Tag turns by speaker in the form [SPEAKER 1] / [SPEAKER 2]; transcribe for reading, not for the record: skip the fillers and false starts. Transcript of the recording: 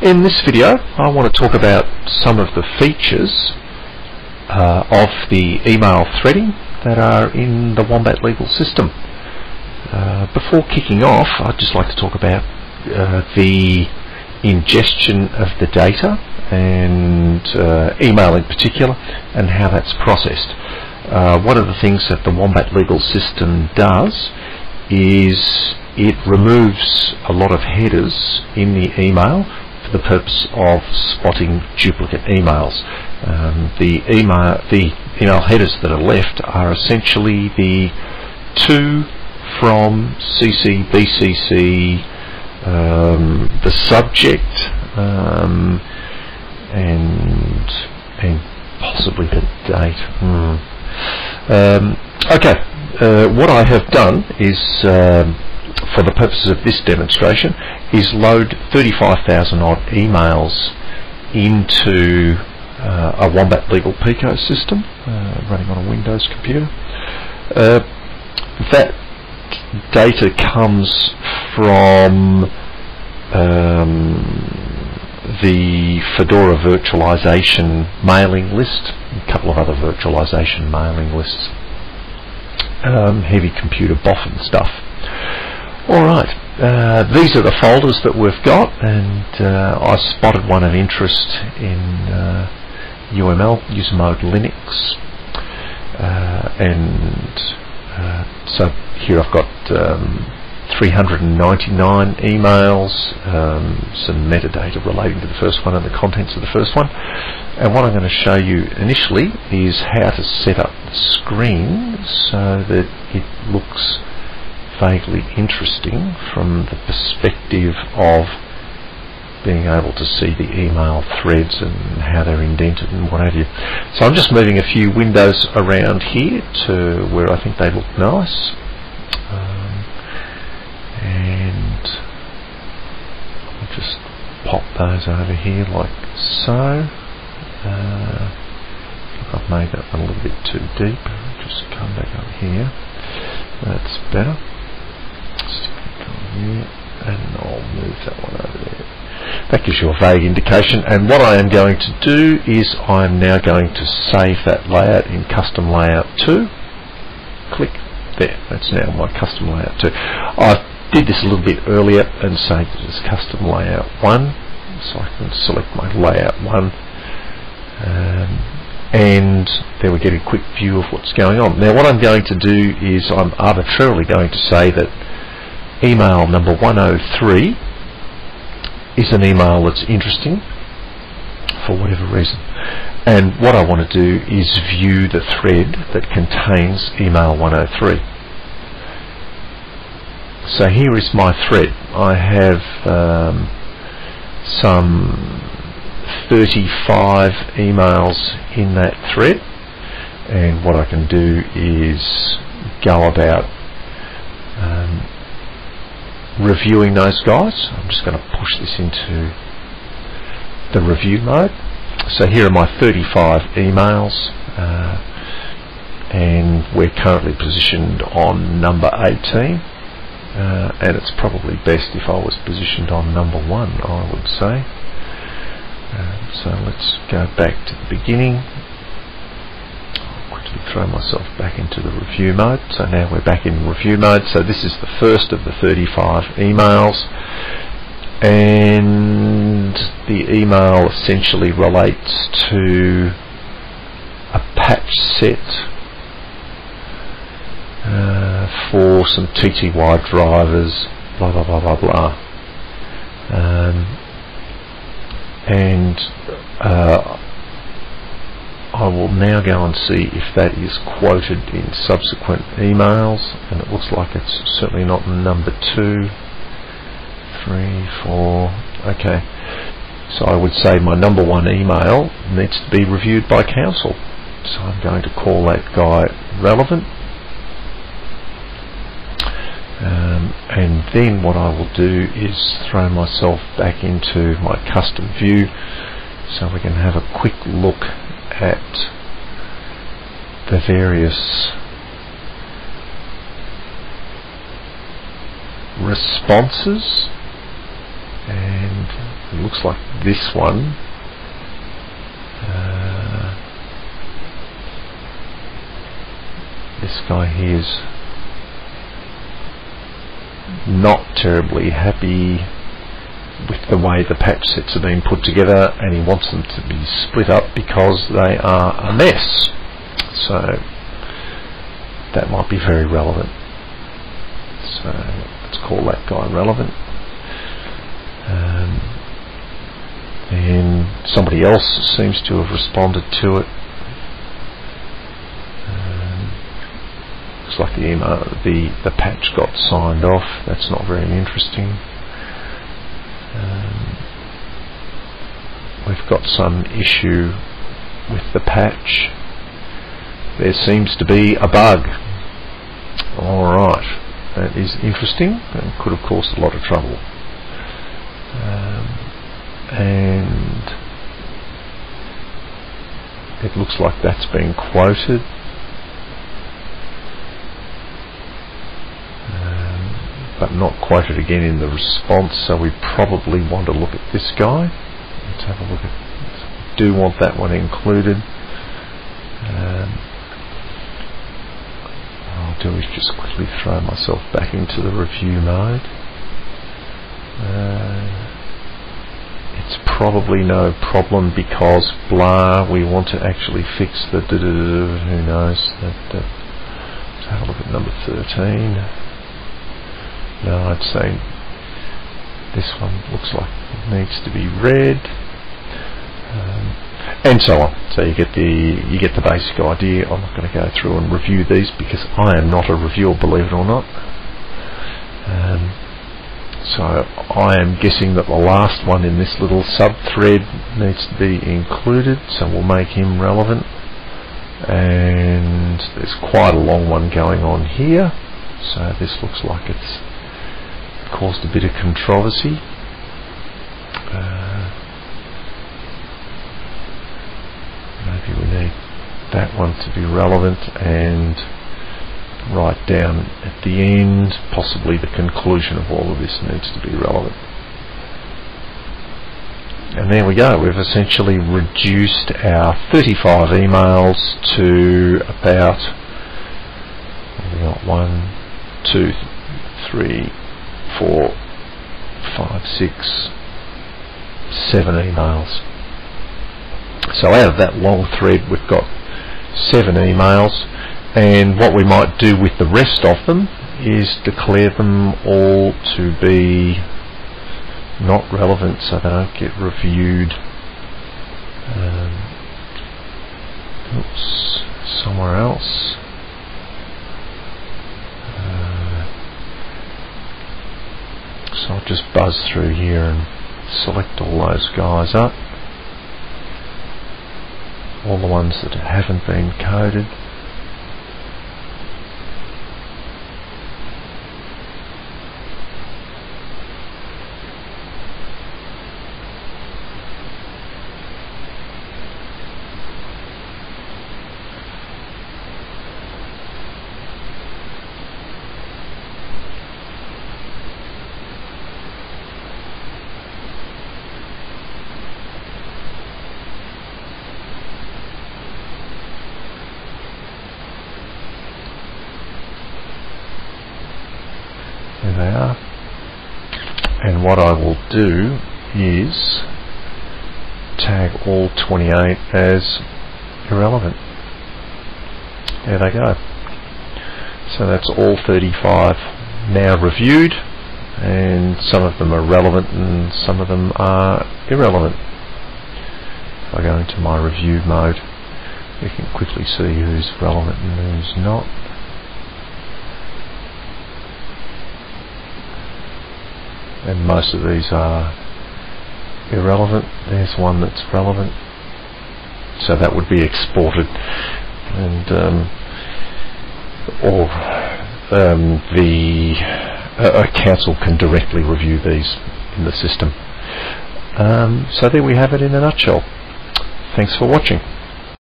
[SPEAKER 1] In this video I want to talk about some of the features of the email threading that are in the WombatLegal system. Before kicking off, I'd just like to talk about the ingestion of the data and email in particular and how that's processed. One of the things that the WombatLegal system does is it removes a lot of headers in the email for the purpose of spotting duplicate emails. The email headers that are left are essentially the to, from, CC, BCC, the subject, and possibly the date. What I have done is, for the purposes of this demonstration, is load 35,000 odd emails into a WombatLegal Pico system running on a Windows computer. That data comes from the Fedora virtualization mailing list, a couple of other virtualization mailing lists, heavy computer boffin stuff. Alright, these are the folders that we've got, and I spotted one of interest in UML, user mode Linux, so here I've got 399 emails, some metadata relating to the first one and the contents of the first one. And what I'm going to show you initially is how to set up the screen so that it looks vaguely interesting from the perspective of being able to see the email threads and how they're indented and what have you. So I'm just moving a few windows around here to where I think they look nice. And I'll just pop those over here like so. I've made that one a little bit too deep. Just come back up here. That's better. Stick it on here, and I'll move that one over there. That gives you a vague indication. And what I am going to do is I'm now going to save that layout in custom layout 2. Click there. That's now my custom layout 2. I did this a little bit earlier and saved it as custom layout 1, so I can select my layout 1, and there we get a quick view of what's going on. Now what I'm going to do is I'm arbitrarily going to say that email number 103 is an email that's interesting for whatever reason, and what I want to do is view the thread that contains email 103. So here is my thread. I have some 35 emails in that thread, and what I can do is go about reviewing those guys. I'm just going to push this into the review mode. So here are my 35 emails, and we're currently positioned on number 18. And it's probably best if I was positioned on number 1, I would say. So let's go back to the beginning. I'll quickly throw myself back into the review mode. So now we're back in review mode. So this is the first of the 35 emails, and the email essentially relates to a patch set for some TTY drivers, blah blah blah blah blah, and I will now go and see if that is quoted in subsequent emails, and it looks like it's certainly not number 2, 3, 4. Okay, so I would say my number 1 email needs to be reviewed by counsel, so I'm going to call that guy relevant. And then what I will do is throw myself back into my custom view so we can have a quick look at the various responses, and it looks like this one this guy here's not terribly happy with the way the patch sets are being put together, and he wants them to be split up because they are a mess. So that might be very relevant. So let's call that guy relevant. And somebody else seems to have responded to it. Looks like the email, the patch got signed off. That's not very interesting. We've got some issue with the patch. There seems to be a bug. Alright, that is interesting and could have caused a lot of trouble. And it looks like that's been quoted. But not quoted again in the response, so we probably want to look at this guy. Let's have a look at, do want that one included. What I'll do is just quickly throw myself back into the review mode. It's probably no problem because blah, we want to actually fix the who knows. Let's have a look at number 13. No, I'd say this one looks like it needs to be read, and so on. So you get the basic idea. I'm not going to go through and review these because I am not a reviewer, believe it or not. So I am guessing that the last one in this little sub-thread needs to be included, so we'll make him relevant. And there's quite a long one going on here, so this looks like it's caused a bit of controversy. Maybe we need that one to be relevant, and right down at the end, possibly the conclusion of all of this needs to be relevant. And there we go, we've essentially reduced our 35 emails to about, we got 1, 2, 3, 4, 5, 6, 7 emails. So out of that long thread we've got 7 emails, and what we might do with the rest of them is declare them all to be not relevant so they don't get reviewed. Oops, somewhere else. So I'll just buzz through here and select all those guys up, all the ones that haven't been coded. There they are. And what I will do is tag all 28 as irrelevant. There they go. So that's all 35 now reviewed, and some of them are relevant and some of them are irrelevant. If I go into my review mode, we can quickly see who's relevant and who's not. And most of these are irrelevant. There's one that's relevant, so that would be exported, and a council can directly review these in the system. So there we have it in a nutshell. Thanks for watching.